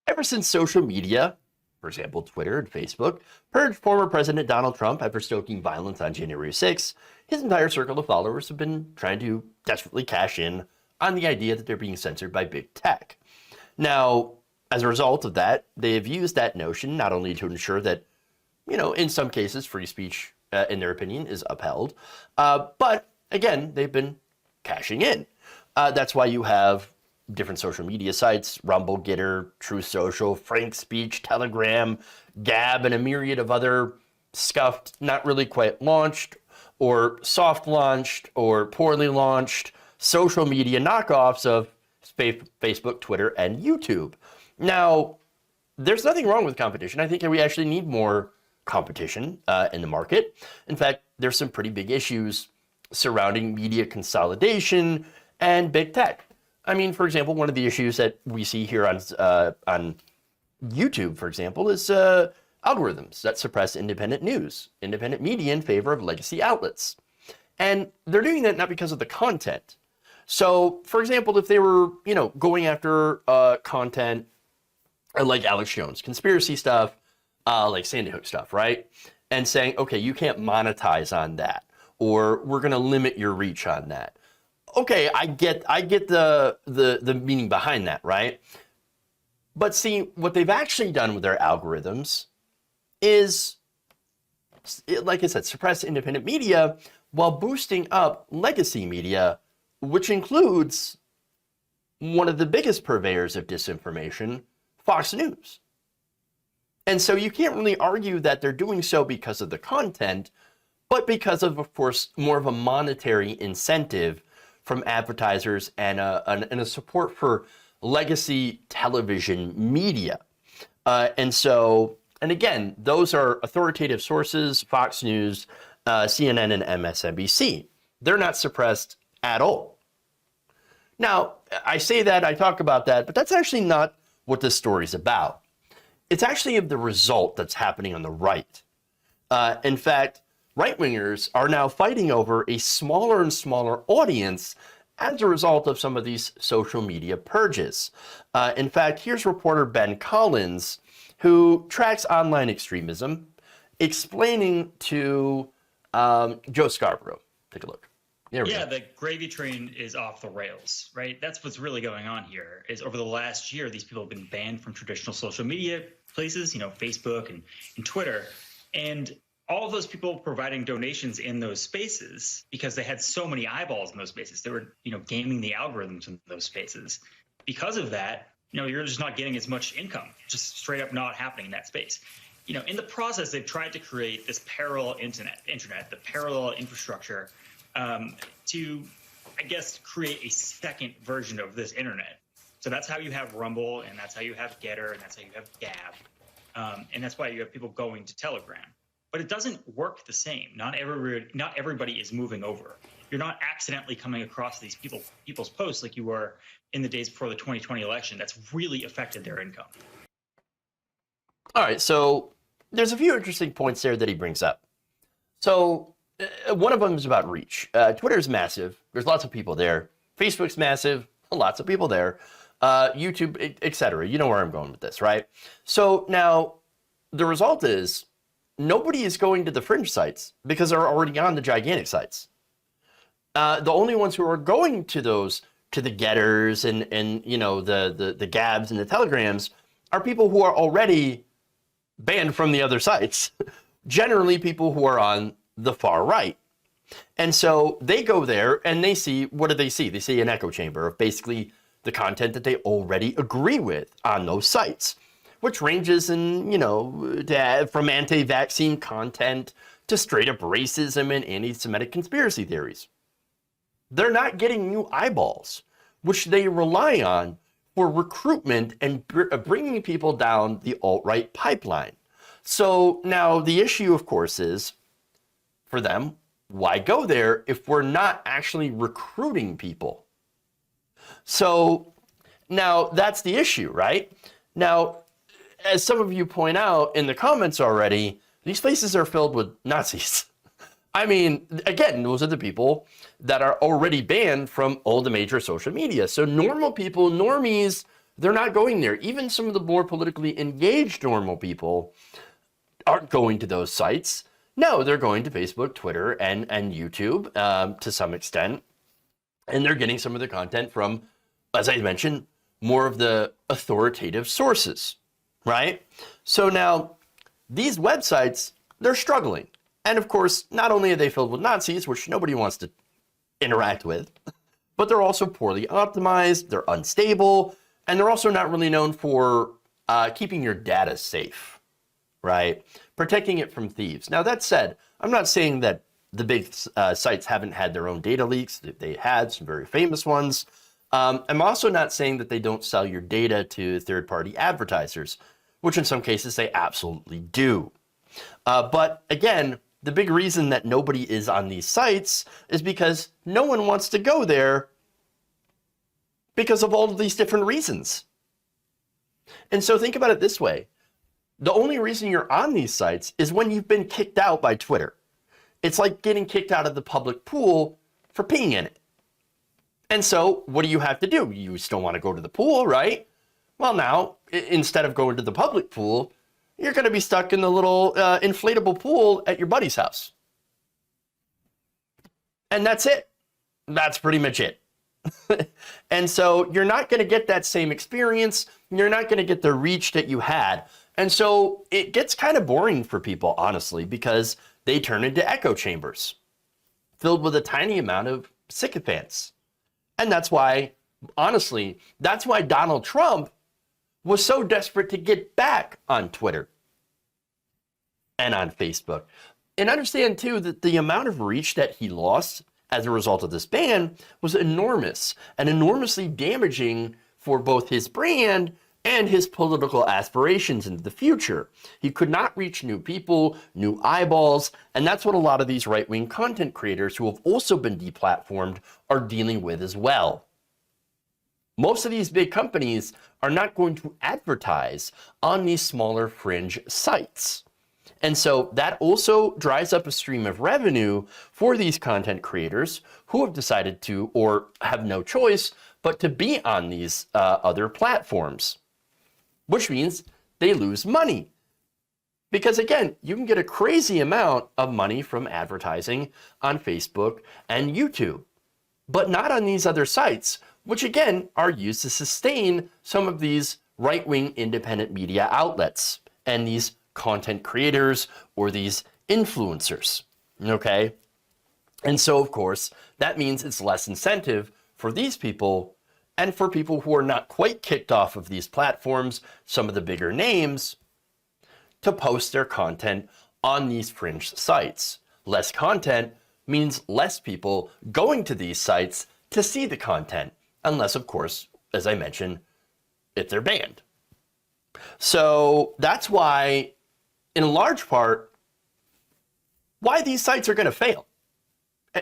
Ever since social media, for example, Twitter and Facebook, purged former President Donald Trump after stoking violence on January 6th, his entire circle of followers have been trying to desperately cash in on the idea that they're being censored by big tech. Now, as a result of that, they have used that notion not only to ensure that, in some cases, free speech, in their opinion, is upheld, but again, they've been cashing in. That's why you have different social media sites, Rumble, Gitter, True Social, Frank Speech, Telegram, Gab, and a myriad of other scuffed, not really quite launched, or soft launched, or poorly launched social media knockoffs of Facebook, Twitter, and YouTube. Now, there's nothing wrong with competition. I think we actually need more competition in the market. In fact, there's some pretty big issues surrounding media consolidation and big tech. I mean, for example, one of the issues that we see here on YouTube, for example, is algorithms that suppress independent news, independent media in favor of legacy outlets. And they're doing that not because of the content. So, for example, if they were, going after content like Alex Jones, conspiracy stuff, like Sandy Hook stuff, right? And saying, okay, you can't monetize on that, or we're going to limit your reach on that. Okay, I get the meaning behind that, right? But see, what they've actually done with their algorithms is, like I said, suppress independent media while boosting up legacy media, which includes one of the biggest purveyors of disinformation, Fox News. And so you can't really argue that they're doing so because of the content, but because of course, more of a monetary incentive from advertisers and a support for legacy television media. And again, those are authoritative sources, Fox News, CNN, and MSNBC. They're not suppressed at all. Now, I say that, I talk about that, but that's actually not what this story's about. It's actually of the result that's happening on the right. In fact, right-wingers are now fighting over a smaller and smaller audience as a result of some of these social media purges. In fact, here's reporter Ben Collins, who tracks online extremism, explaining to Joe Scarborough. Take a look. The gravy train is off the rails, right? That's what's really going on here, is over the last year, these people have been banned from traditional social media places, Facebook and Twitter. And all of those people providing donations in those spaces, because they had so many eyeballs in those spaces, they were, gaming the algorithms in those spaces. Because of that, you're just not getting as much income, just straight up not happening in that space. In the process, they've tried to create this parallel internet, the parallel infrastructure to, I guess, create a second version of this internet. So that's how you have Rumble, and that's how you have Getter, and that's how you have Gab. And that's why you have people going to Telegram. But it doesn't work the same. Not everybody is moving over. You're not accidentally coming across these people's posts like you were in the days before the 2020 election. That's really affected their income. All right, so there's a few interesting points there that he brings up. So one of them is about reach. Twitter's massive. There's lots of people there. Facebook's massive. Lots of people there. YouTube, etc. You know where I'm going with this, right? So now the result is nobody is going to the fringe sites because they're already on the gigantic sites. The only ones who are going to those, to the Getters and the Gabs and the Telegrams, are people who are already banned from the other sites. Generally people who are on the far right. And so they go there and they see, what do they see? They see an echo chamber of basically the content that they already agree with on those sites, which ranges in, from anti-vaccine content to straight up racism and anti-Semitic conspiracy theories. They're not getting new eyeballs, which they rely on for recruitment and bringing people down the alt-right pipeline. So now the issue, of course, is for them, why go there if we're not actually recruiting people? So now that's the issue, right? Now, as some of you point out in the comments already, these places are filled with Nazis. I mean, again, those are the people that are already banned from all the major social media. So normal people, normies, They're not going there. Even some of the more politically engaged normal people aren't going to those sites. No, they're going to Facebook, Twitter, and YouTube to some extent. And they're getting some of the content from, as I mentioned, more of the authoritative sources, right? So now these websites, they're struggling. And of course, not only are they filled with Nazis, which nobody wants to interact with, but they're also poorly optimized, they're unstable, and they're also not really known for keeping your data safe, right? Protecting it from thieves. Now, that said, I'm not saying that the big sites haven't had their own data leaks. They had some very famous ones. I'm also not saying that they don't sell your data to third-party advertisers, which in some cases they absolutely do. But again, the big reason that nobody is on these sites is because no one wants to go there because of all of these different reasons. And so think about it this way. The only reason you're on these sites is when you've been kicked out by Twitter. It's like getting kicked out of the public pool for peeing in it. And so what do you have to do? You still want to go to the pool, right? Well, now, instead of going to the public pool, you're going to be stuck in the little inflatable pool at your buddy's house. And that's it. That's pretty much it. And so you're not going to get that same experience. You're not going to get the reach that you had. And so it gets kind of boring for people, honestly, because they turn into echo chambers filled with a tiny amount of sycophants. And that's why, honestly, that's why Donald Trump was so desperate to get back on Twitter and on Facebook. And understand, too, that the amount of reach that he lost as a result of this ban was enormous and enormously damaging for both his brand and his political aspirations into the future. He could not reach new people, new eyeballs, and that's what a lot of these right-wing content creators who have also been deplatformed are dealing with as well. Most of these big companies are not going to advertise on these smaller fringe sites. And so that also dries up a stream of revenue for these content creators who have decided to, or have no choice, but to be on these other platforms, which means they lose money. Because again, you can get a crazy amount of money from advertising on Facebook and YouTube, but not on these other sites, which again are used to sustain some of these right-wing independent media outlets and these content creators or these influencers, okay? And so, of course, that means it's less incentive for these people and for people who are not quite kicked off of these platforms, some of the bigger names, to post their content on these fringe sites. Less content means less people going to these sites to see the content, unless, of course, as I mentioned, if they're banned. So that's why, in large part, why these sites are going to fail.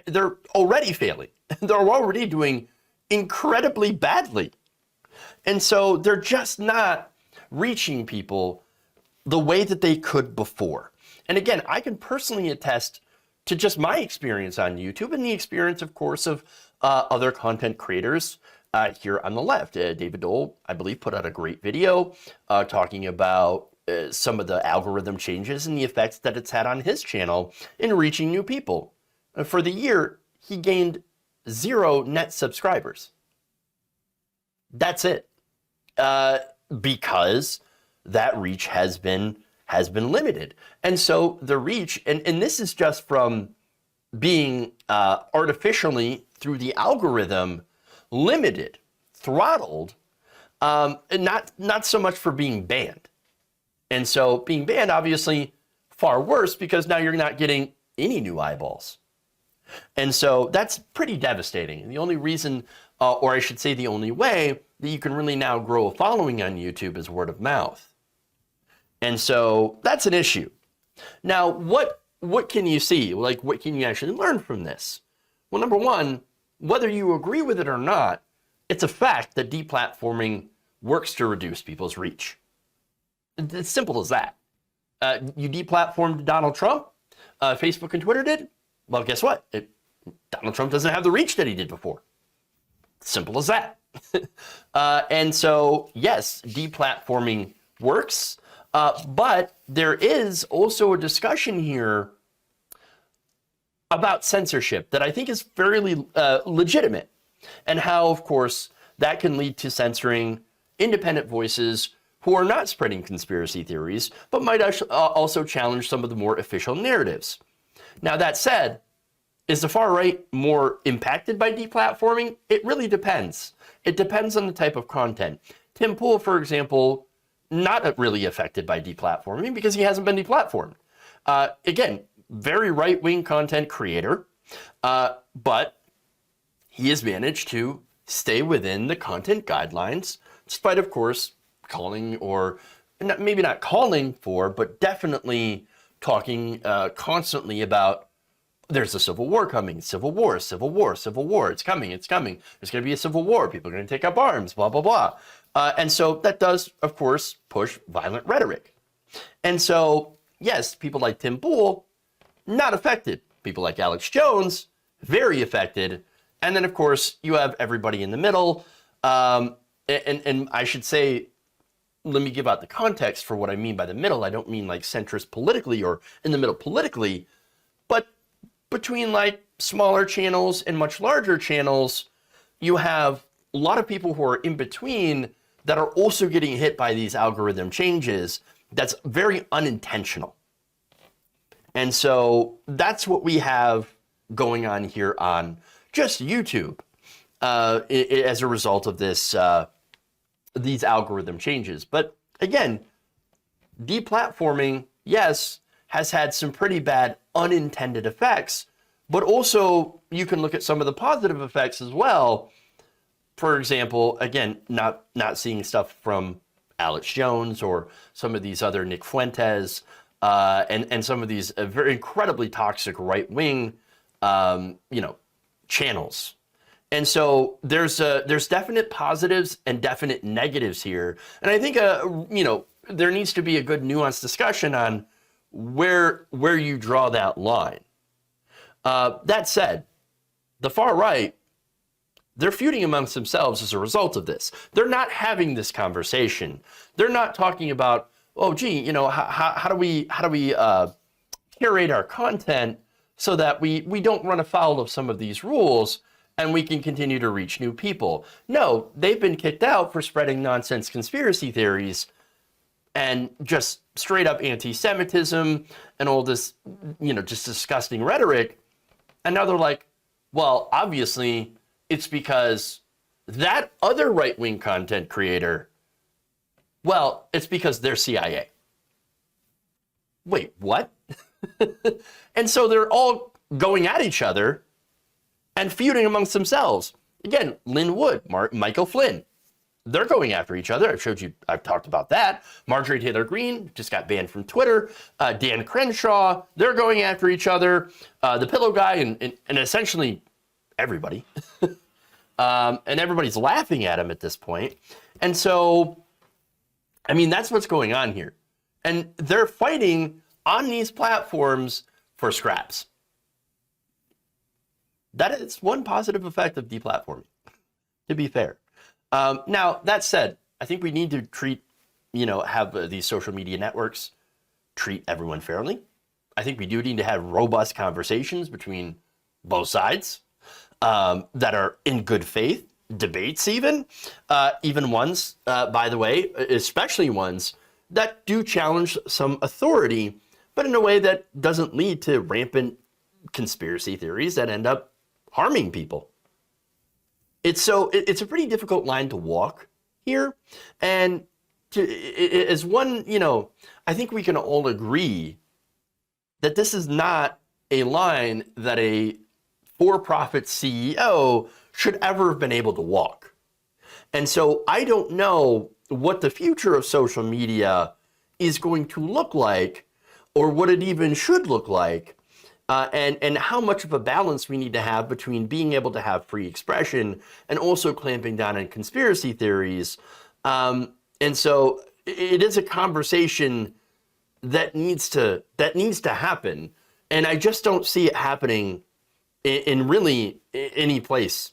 They're already failing. They're already doing incredibly badly. And so they're just not reaching people the way that they could before. And again, I can personally attest to just my experience on YouTube and the experience, of course, of other content creators here on the left. David Dole, I believe, put out a great video talking about some of the algorithm changes and the effects that it's had on his channel in reaching new people. For the year, he gained 0 net subscribers. That's it. Because that reach has been limited. And so the reach, and this is just from being artificially through the algorithm limited, throttled, and not so much for being banned. And so being banned, obviously, far worse because now you're not getting any new eyeballs. And so that's pretty devastating. And the only reason, or I should say the only way, that you can really now grow a following on YouTube is word of mouth. And so that's an issue. Now, what can you see? Like, what can you actually learn from this? Well, number one, whether you agree with it or not, it's a fact that deplatforming works to reduce people's reach. It's as simple as that. You deplatformed Donald Trump, Facebook and Twitter did. Well, guess what? Donald Trump doesn't have the reach that he did before. Simple as that. And so, yes, deplatforming works, but there is also a discussion here about censorship that I think is fairly legitimate, and how, of course, that can lead to censoring independent voices who are not spreading conspiracy theories, but might also challenge some of the more official narratives. Now, that said, is the far right more impacted by deplatforming? It really depends. It depends on the type of content. Tim Pool, for example, not really affected by deplatforming because he hasn't been deplatformed. Again, very right-wing content creator, but he has managed to stay within the content guidelines, despite, of course, calling, or maybe not calling for, but definitely talking constantly about there's a civil war coming, civil war, civil war, civil war. It's coming, it's coming. There's going to be a civil war. People are going to take up arms, blah, blah, blah. And so that does, of course, push violent rhetoric. And so, yes, people like Tim Pool, not affected. People like Alex Jones, very affected. And then, of course, you have everybody in the middle. And I should say, let me give out the context for what I mean by the middle. I don't mean like centrist politically or in the middle politically, but between like smaller channels and much larger channels, you have a lot of people who are in between that are also getting hit by these algorithm changes. That's very unintentional. And so that's what we have going on here on just YouTube as a result of this, these algorithm changes. But again, deplatforming, yes, has had some pretty bad unintended effects, but also you can look at some of the positive effects as well. For example, again, not seeing stuff from Alex Jones or some of these other Nick Fuentes, and some of these very incredibly toxic right-wing, channels. And so there's definite positives and definite negatives here. And I think, there needs to be a good nuanced discussion on where you draw that line. That said, the far right, they're feuding amongst themselves as a result of this. They're not having this conversation. They're not talking about, oh, gee, how do we curate our content so that we don't run afoul of some of these rules and we can continue to reach new people. No, they've been kicked out for spreading nonsense conspiracy theories and just straight up anti-Semitism and all this, just disgusting rhetoric. And now they're like, well, obviously it's because that other right-wing content creator, well, it's because they're CIA. Wait, what? And so they're all going at each other and feuding amongst themselves. Again, Lynn Wood, Michael Flynn, they're going after each other. I've talked about that. Marjorie Taylor Greene just got banned from Twitter. Dan Crenshaw, they're going after each other. The Pillow Guy and essentially everybody. And everybody's laughing at him at this point. And so, that's what's going on here. And they're fighting on these platforms for scraps. That is one positive effect of deplatforming, to be fair. Now, that said, I think we need to treat, have these social media networks treat everyone fairly. I think we do need to have robust conversations between both sides that are in good faith, debates even ones, by the way, especially ones that do challenge some authority, but in a way that doesn't lead to rampant conspiracy theories that end up harming people. It's a pretty difficult line to walk here. And as one, I think we can all agree that this is not a line that a for-profit CEO should ever have been able to walk. And so I don't know what the future of social media is going to look like, or what it even should look like, and how much of a balance we need to have between being able to have free expression and also clamping down on conspiracy theories. And so it is a conversation that needs to happen. And I just don't see it happening in really any place